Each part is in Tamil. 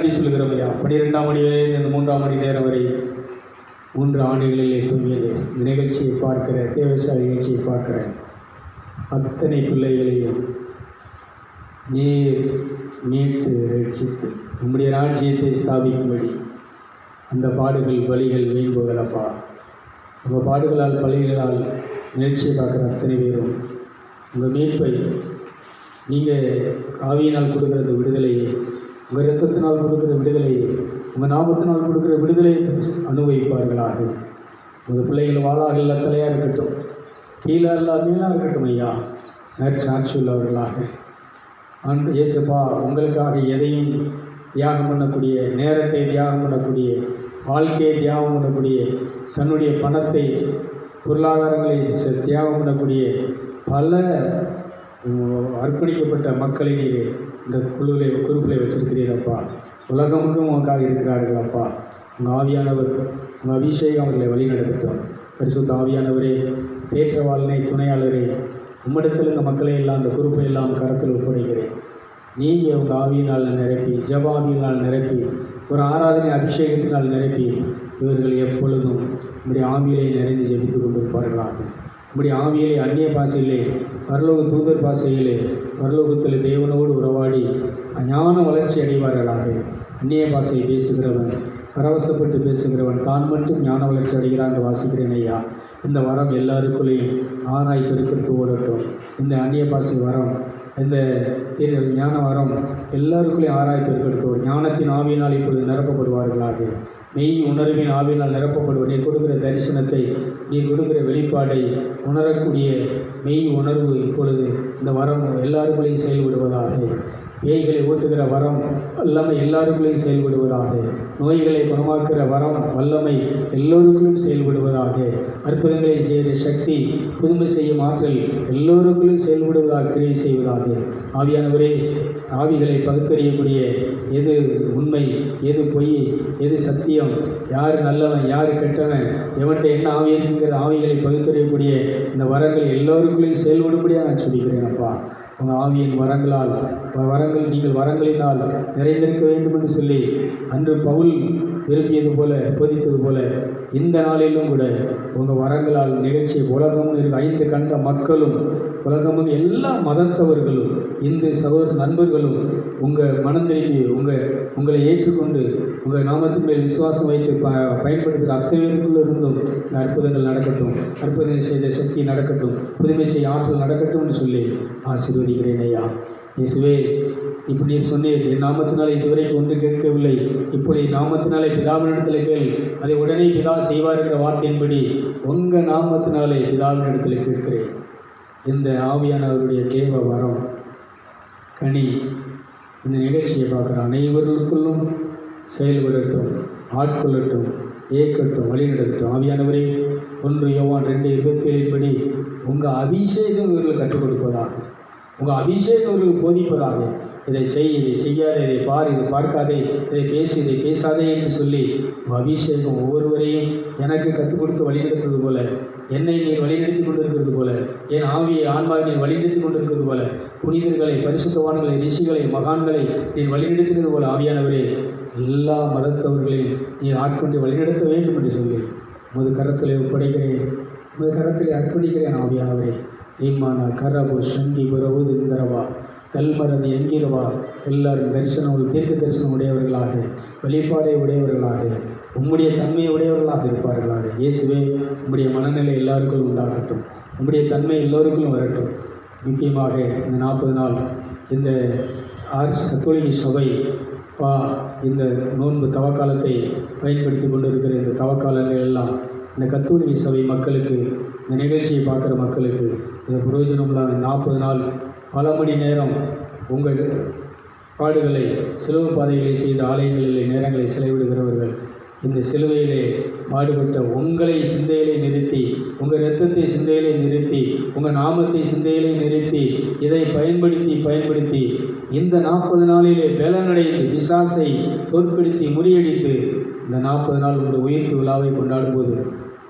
நன்றி சொல்கிறோம் ஐயா. 12ஆம் மணி வரை இந்த 3ஆம் மணி நேரம் வரை 3 ஆண்டுகளிலே தூங்கியது. இந்த நிகழ்ச்சியை பார்க்கிற தேவசாய நிகழ்ச்சியை பார்க்கிற அத்தனை பிள்ளைகளையும் நீர் மீட்டு ரட்சித்து உம்முடைய ராஜ்யத்தை ஸ்தாபிக்கும்படி அந்த பாடுகள் வழிகள் வீண் போகலப்பா. உங்கள் பாடுகளால் பலிகளால் நிகழ்ச்சியை பார்க்குற அத்தனை பேரும் உங்கள் மீட்பை நீங்கள் ஆவியினால் கொடுக்குற விடுதலையை, உங்கள் இரத்தத்தினால் கொடுக்குற விடுதலையை, உங்கள் நாமத்தினால் கொடுக்குற விடுதலையை அனுபவிப்பார்களாக. உங்கள் பிள்ளைகள் வாழாக இல்லை தலையாக இருக்கட்டும், கீழே இல்லை மேலாக இருக்கட்டும் ஐயா. நற்சாட்சி உள்ளவர்களாக இயேசுப்பா உங்களுக்காக எதையும் தியாகம் பண்ணக்கூடிய, நேரத்தை தியாகம் பண்ணக்கூடிய, வாழ்க்கையை தியாகம் பண்ணக்கூடிய, தன்னுடைய பணத்தை பொருளாதாரங்களை தியாகம் பண்ணக்கூடிய பல அர்ப்பணிக்கப்பட்ட மக்களை நீர் இந்த குரூப்பில் வச்சிருக்கிறீரப்பா. உலகமுக்கும் உங்களுக்காக இருக்கிறார்கள் அப்பா. உங்கள் ஆவியானவர், உங்கள் அபிஷேகம் அவர்களை வழி நடத்தட்டும். பரிசுத்த ஆவியானவரே, தேற்றவாளனை, துணையாளரே, உம்மிடத்தில் இந்த மக்களை எல்லாம், இந்த குரூப்பை எல்லாம் கரத்தில் ஒப்படைக்கிறேன். நீங்கள் உங்கள் ஆவியினால் நிரப்பி, ஜப ஆவியினால் நிரப்பி, ஒரு ஆராதனை அபிஷேகத்தினால் நிரப்பி, இவர்கள் எப்பொழுதும் நம்முடைய ஆவியிலே நிறைந்து ஜெபித்து கொண்டிருப்பார்களாக. நம்முடைய ஆவியிலே அந்நிய பாஷையிலே, பரலோக தூதர் பாஷையிலே, பரலோகத்தில் தேவனோடு உறவாடி ஞான வளர்ச்சி அடைவார்களாக. அந்நிய பாஷை பேசுகிறவன், பரவசப்பட்டு பேசுகிறவன் தான் மட்டும் ஞான வளர்ச்சி அடைகிறான்னு வாசிக்கிறேன் ஐயா. இந்த வரம் எல்லாருக்குள்ளேயும் ஆராய் பெருக்கெடுத்து ஓடட்டும். இந்த அந்நிய பாஷை வரம், இந்த ஞான வரம் எல்லாருக்குள்ளேயும் ஆராய் பெருக்கெடுத்து ஓடும். ஞானத்தின் ஆவியினால் இப்பொழுது நிரப்பப்படுவார்களாக. மெய் உணர்வின் ஆவியினால் நிரப்பப்படுவது. நீ கொடுக்குற தரிசனத்தை, நீ கொடுக்குற வெளிப்பாடை உணரக்கூடிய மெய் உணர்வு இப்பொழுது இந்த வரம் எல்லாருக்குள்ளேயும் செயல்படுவதாக. பேய்களை ஓட்டுகிற வரம் வல்லமை எல்லாருக்குள்ளேயும் செயல்படுவதாக. நோய்களை குணமாக்குகிற வரம் வல்லமை எல்லோருக்குள்ளும் செயல்படுவதாக. அற்புதங்களை செய்கிற சக்தி, புதுமை செய்யும் ஆற்றல் எல்லோருக்குள்ளும் செயல்படுவதாக, கிரியை செய்வதாக. ஆவியானவரே, ஆவிகளை பகுத்தறியக்கூடிய எது உண்மை, எது பொய், எது சத்தியம், யார் நல்லவன், யார் கெட்டவன், எவன்கிட்ட என்ன ஆவி இருக்குங்கிற ஆவிகளை பகுத்தறியக்கூடிய இந்த வரங்கள் எல்லோருக்குள்ளேயும் செயல்படும்படியாக நான் சொல்லிக்கிறேன் அப்பா. உங்கள் ஆவியின் வரங்களால், நீங்கள் வரங்களினால் நிறைந்திருக்க வேண்டும் என்று சொல்லி அன்று பவுல் விரும்பியது போல, போதித்தது போல இந்த நாளிலும் கூட உங்கள் வரங்களால் நிகழ்ச்சி உலகமும் 5 கண்ட மக்களும், உலகமும் எல்லா மதத்தவர்களும், இந்து சகோதர நண்பர்களும் உங்கள் மனம் திரும்பி உங்களை ஏற்றுக்கொண்டு உங்கள் நாமத்தின் மேல் விசுவாசம் வைத்து பயன்படுத்துகிற அத்தனைக்குள்ள இருந்தும் இந்த அற்புதங்கள் நடக்கட்டும், அற்புதங்கள் செய்த சக்தி நடக்கட்டும், புதுமை செய்ய ஆற்றல் நடக்கட்டும்னு சொல்லி ஆசீர்வதிக்கிறேன் ஐயா. இயேசுவே, இப்படி நீர் சொன்னீர், என் நாமத்தினாலே இதுவரைக்கும் ஒன்று கேட்கவில்லை, இப்படி நாமத்தினாலே பிதாவினிடத்தில் கேள், அதை உடனே பிதா செய்வார் என்ற வார்த்தையின்படி உங்கள் நாமத்தினாலே பிதாவினிடத்தில் கேட்கிறேன். இந்த ஆவியானவருடைய தேவ வரம் கனி இந்த நிகழ்ச்சியை பார்க்குற அனைவர்களுக்குள்ளும் செயல்படட்டும், ஆட்கொள்ளட்டும், ஏற்கட்டும், வழிநடத்தட்டும். ஆவியானவரே, 1 யோவான் 2:27 படி உங்கள் அபிஷேகம் இவர்கள் கற்றுக் கொடுப்பதாக, உங்கள் அபிஷேகம் இவர்கள் போதிப்பதாக. இதை செய், இதை செய்யாத, இதை பார், இதை பார்க்காதே, இதை பேசி, இதை பேசாதே என்று சொல்லி உங்கள் அபிஷேகம் ஒவ்வொருவரையும் எனக்கு கற்றுக் கொடுத்து வழிநடத்துவது போல, என்னை நீர் வழிநடத்தி கொண்டிருக்கிறது போல, என் ஆவியை ஆன்மாவை நீர் வழிநடத்தி கொண்டிருக்கிறது போல, புனிதர்களை, பரிசுத்தவான்களை, ரிஷிகளை, மகான்களை நீர் வழிநடத்தினது போல ஆவியானவரே, எல்லா மதத்தவர்களையும் நீர் ஆட்கொண்டு வழிநடத்த வேண்டும் என்று சொல்லி உமது கரத்தில் ஒப்படைக்கிறேன், உமது கரத்தில் அர்ப்பணிக்கிறேன். ஆவியானவரே, ஈமான கரபு சங்கி புறவுது இந்தரவா கல்மரது என்கிறவா எல்லாரும் தரிசனம், தீர்க்க தரிசனம் உடையவர்களாக, வெளிப்பாடை உடையவர்களாக, உம்முடைய தன்மையை உடையவர்களாக இருப்பார்களாக. இயேசுவே, உம்முடைய மனநிலை எல்லாருக்கும் உண்டாகட்டும், உம்முடைய தன்மை எல்லோருக்கும் வரட்டும். முக்கியமாக இந்த 40 நாள் இந்த கத்தோலிக்க சபை இந்த நோன்பு தவக்காலத்தை பயன்படுத்தி கொண்டிருக்கிற இந்த தவக்காலங்கள் எல்லாம் இந்த கத்தோலிக்க சபை மக்களுக்கு, இந்த நிகழ்ச்சியை பார்க்குற மக்களுக்கு இது பிரயோஜனமுள்ள 40 நாள் பல மணி நேரம் உங்கள் பாடுகளை, சிலுவை பாதைகளை செய்த ஆலயங்களிலே நேரங்களை செலவிடுகிறவர்கள், இந்த சிலுவையிலே பாடுபட்ட உங்களை சிந்தையிலே நிறுத்தி, உங்கள் இரத்தத்தை சிந்தையிலே நிறுத்தி, உங்கள் நாமத்தை சிந்தையிலே நிறுத்தி, இதை பயன்படுத்தி இந்த 40 நாளிலே பலனடைந்து பிசாசை தோற்கடித்து முறியடித்து இந்த 40 நாள் உங்கள் உயிர்ப்பு விழாவை கொண்டாடும்போது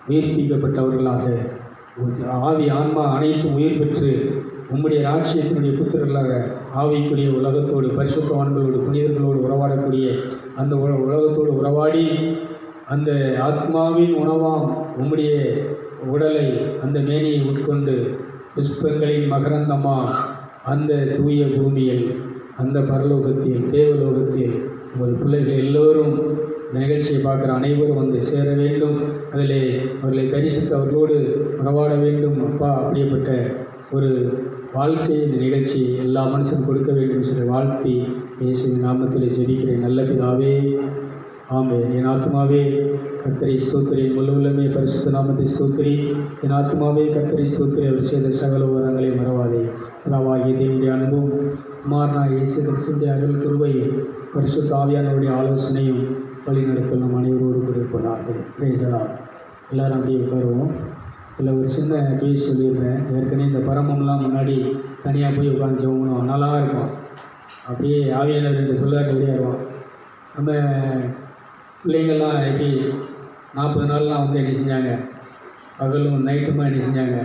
உயிர்ப்பிக்கப்பட்டவர்களாக, ஆவி ஆன்மா அனைத்தும் உயிர் பெற்று உம்முடைய ராட்சியத்தினுடைய புத்திரர்களாக ஆவிக்குரிய உலகத்தோடு பரிசுத்தவான்களோடு புனிதர்களோடு உறவாடக்கூடிய அந்த உலகத்தோடு உறவாடி அந்த ஆத்மாவின் உணவாம் உம்முடைய உடலை அந்த மேனியை உட்கொண்டு புஷ்பங்களின் மகரந்தமா அந்த தூய பூமியில் அந்த பரலோகத்தில் தேவலோகத்தில் உமது பிள்ளைகள் எல்லோரும் இந்த நிகழ்ச்சியை பார்க்குற அனைவரும் வந்து சேர வேண்டும். அதில் அவர்களை தரிசித்து அவர்களோடு உறவாட வேண்டும். அப்பா, அப்படிப்பட்ட ஒரு வாழ்க்கையை இந்த நிகழ்ச்சி எல்லா மனுஷனும் கொடுக்க வேண்டும் சொல்லி வாழ்த்தி இயேசுவின் நாமத்தில் ஜெபிக்கிறேன் நல்ல பிதாவே, ஆமென். என் ஆத்மாவே கர்த்தரை ஸ்தோத்திரி, முழுவதுமே பரிசுத்த நாமத்தை ஸ்தோத்திரி. என் ஆத்மாவே கர்த்தரை ஸ்தோத்திரி, அவர் செய்த சகல உரங்களை மறவாதே. பிதாவாகிய தேவனுடைய அன்பும் குமாரனா இயேசு கிறிஸ்துவின் அருள் கிருபையும் பரிசுத்த ஆவியானவருடைய ஆலோசனையும் வழிநடத்தல் நம் அனைவரோடு கூட இருப்பதாக. Praise the Lord. எல்லோரும் அப்படியே உட்காருவோம். இல்லை ஒரு சின்ன பேசி சொல்லியிருந்தேன். ஏற்கனவே இந்த பரமம்லாம் முன்னாடி தனியாக போய் உட்காந்து ஜெபம் நல்லா இருக்கும். அப்படியே ஆவியானவர் இந்த சொல்லார் வெளியாடுவான். நம்ம பிள்ளைங்கள்லாம் எப்படி 40 நாள்லாம் வந்து என்ன செஞ்சாங்க, பகலும் நைட்டுமா என்ன செஞ்சாங்க,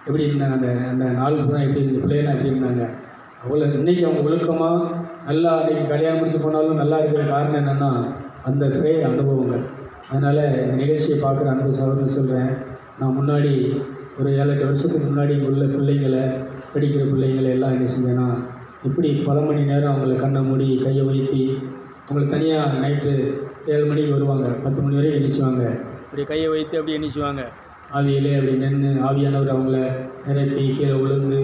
எப்படி இருந்தாங்க, அந்த அந்த நாள் பூரா எப்படி பிள்ளைகள்லாம் எப்படி இருந்தாங்க. அவ்வளோ இன்றைக்கி அவங்க ஒழுக்கமாக நல்லா இன்றைக்கி கல்யாணம் முடிச்சு போனாலும் நல்லா இருக்கிற காரணம் என்னென்னா அந்த ப்ரேயர் அனுபவங்கள். அதனால் இந்த நிகழ்ச்சியை பார்க்குற அன்பு சகோதரன் சொல்கிறேன், நான் முன்னாடி ஒரு 7-8 வருஷத்துக்கு முன்னாடி உள்ள பிள்ளைங்களை, படிக்கிற பிள்ளைங்களை எல்லாம் என்ன செஞ்சேன்னா, இப்படி பல மணி நேரம் அவங்கள கண்ணை மூடி கையை வைத்தி அவங்களுக்கு தனியாக நைட்டு 7 மணிக்கு வருவாங்க, 10 மணி வரைக்கும் எண்ணிச்சுவாங்க. அப்படி கையை வைத்து அப்படி எண்ணிச்சுவாங்க. ஆவியிலே அப்படி நின்று ஆவியானவர் அவங்கள நிரப்பி கீழே விழுந்து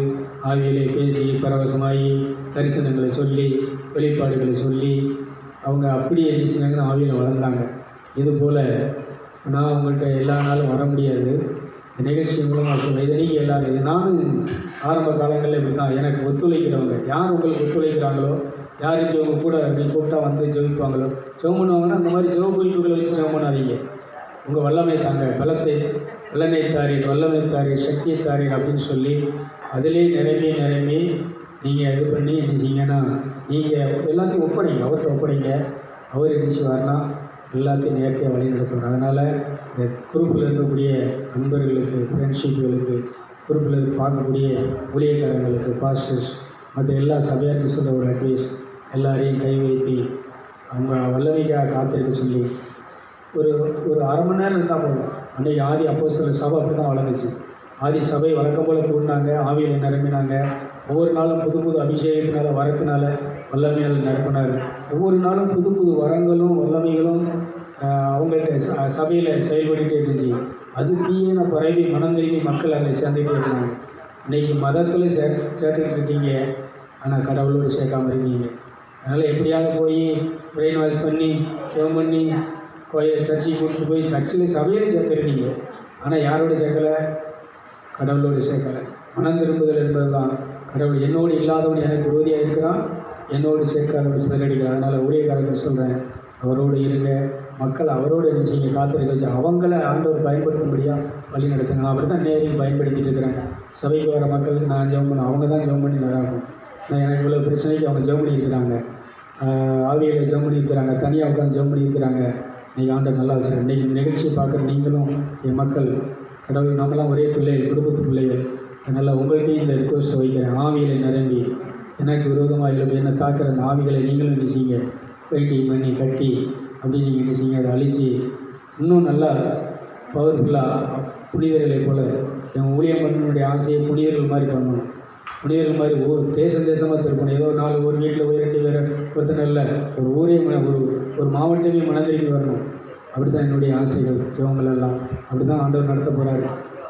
ஆவியிலே பேசி பரவசமாகி தரிசனங்களை சொல்லி வெளிப்பாடுகளை சொல்லி அவங்க அப்படி என்ன செஞ்சாங்கன்னா ஆவியில் வளர்ந்தாங்க. இதுபோல் நான் உங்கள்கிட்ட எல்லா நாளும் வர முடியாது. இந்த நிகழ்ச்சி மூலமாக சொல்கிறேன். இதை நீங்கள் எல்லோரும், இது நானும் ஆரம்ப காலங்களில் இப்படி தான். எனக்கு ஒத்துழைக்கிறவங்க யார் உங்களுக்கு ஒத்துழைக்கிறாங்களோ, யார் இப்படி உங்கள் கூட அப்படின்னு கூப்பிட்டா வந்து ஜெபிப்பாங்களோ, ஜெபம் பண்ணுவாங்கன்னா அந்த மாதிரி ஜெப குறிப்புகளை வச்சு ஜெபம் பண்ணாதீங்க. உங்கள் வல்லமை தாங்க, பலத்தை வல்லமை தாரீர், வல்லமை தாரீர், சக்தியை தாரீர் அப்படின்னு சொல்லி அதிலே நிரம்பி நீங்கள் இது பண்ணி என்ன செய்யுங்கன்னா, நீங்கள் எல்லாத்தையும் ஒப்படைங்க, அவர்கிட்ட ஒப்படைங்க. அவர் எதிர்த்து வரலாம், எல்லாத்தையும் நேர்த்தியாக வழி நடத்தணும். அதனால் இந்த குரூப்பில் இருக்கக்கூடிய நண்பர்களுக்கு, ஃப்ரெண்ட்ஷிப்புகளுக்கு, குரூப்பில் பார்க்கக்கூடிய ஊழியக்காரங்களுக்கு, பாஸ்டர்ஸ், மற்ற எல்லா சபையாருக்கும் சொல்ல ஒரு அட்வைஸ், எல்லாரையும் கை வைத்து அவங்க வல்லமைக்காக காத்திருக்க சொல்லி ஒரு அரை மணி நேரம் இருந்தால் போதும். அன்றைக்கி ஆதி அப்போஸ்தலர் சபை அப்படி தான் வளர்ந்துச்சு. ஆதி சபை வழக்கம் போல் கூடினாங்க, ஆவியில் நிரம்பினாங்க. ஒவ்வொரு நாளும் புது புது அபிஷேகத்தினால வரத்தினால வல்லமையால் நிரப்பினார். ஒவ்வொரு நாளும் புது புது வரங்களும் வல்லமைகளும் அவங்கள்ட்ட சபையில் செயல்பட்டுகிட்டே இருந்துச்சு. அது தீயன பரவி மனம் திரும்பி மக்கள் அங்கே சேர்ந்துகிட்டே இருந்தாங்க. இன்றைக்கி மதத்தில் சேர்த்துக்கிட்டு இருக்கீங்க, ஆனால் கடவுளோடு சேர்க்காமல் இருக்கீங்க. அதனால் எப்படியாவது போய் பிரெயின் வாஷ் பண்ணி ஜெபம் பண்ணி சர்ச்சைக்கு கூப்பிட்டு போய் சர்ச்சில் சபையில் சேர்த்துருக்கீங்க, ஆனால் யாரோடு சேர்க்கலை? கடவுளோடு சேர்க்கலை. மனம் திரும்புதல் என்பது தான். கடவுள் என்னோடு இல்லாதவன் எனக்கு விரோதியாக இருக்கிறான், என்னோடு சேர்க்காதவன் சிதறடிக்கிறான். அதனால் ஊழியக்காரர்கள் சொல்கிறேன், அவரோடு இருங்க. மக்கள் அவரோடு என்ன செய்யுங்க, காத்திருக்க வச்சு அவங்கள ஆண்டவர் பயன்படுத்தும்படியாக வழி நடத்துங்க. நான் அப்படி தான் நேரையும் பயன்படுத்திட்டு இருக்கிறேன். சபைக்கு வர மக்களுக்கு நான் ஜெபம் பண்ண, அவங்க தான் ஜெபம் பண்ணி நல்லாயிருக்கும். நான் எனக்கு இவ்வளோ பிரச்சனைக்கு அவங்க ஜெபம் பண்ணியிருக்கிறாங்க, ஆவியில் ஜெபம் பண்ணியிருக்கிறாங்க, தனியாக உட்காந்து ஜெபம் பண்ணியிருக்கிறாங்க. இன்றைக்கி ஆண்டவர் நல்லா வச்சுருக்கேன். இன்றைக்கி இந்த நிகழ்ச்சியை பார்க்குற நீங்களும் என் மக்கள், கடவுள் நம்மளாம் ஒரே பிள்ளைகள், குடும்பத்து பிள்ளைகள். அதனால் உங்கள்கிட்டையும் இந்த ரிக்வெஸ்ட்டை வைக்கிறேன். ஆவிகளை நிரம்பி எனக்கு விரோதமாக எழுப்பி என்னை தாக்குற அந்த ஆவிகளை நீங்களும் என்ன செய்யுங்க, பெயிண்டிங் பண்ணி கட்டி அப்படி நீங்கள் என்ன செய்யுங்க, அதை அழித்து இன்னும் நல்லா பவர்ஃபுல்லாக புனிதர்களை போல் என் ஊழியம் பண்ணனுடைய ஆசையை புனிதர்கள் மாதிரி பண்ணணும். புனிதர்கள் மாதிரி தேசமாக திருப்பணும். ஏதோ 4 ஒரு வீட்டில் போய் 2 பேர் ஒருத்தனை இல்லை, ஒரு ஊரே ஒரு மாவட்டமே மனதிற்கு வரணும். அப்படி தான் என்னுடைய ஆசைகள், ஜெபங்கள் எல்லாம் அப்படி தான் ஆண்டவர் நடத்த போகிறாரு.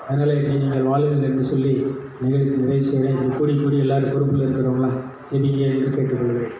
அதனால் இப்படி நீங்கள் வாழுங்கள் என்று சொல்லி நிகழ்ச்சி நிறைவு செய்கிறேன். இப்படி கூடி எல்லோரும் பொறுப்பில் இருக்கிறவங்களாம் ஜெபிங்க என்று கேட்டுக்கொள்கிறேன்.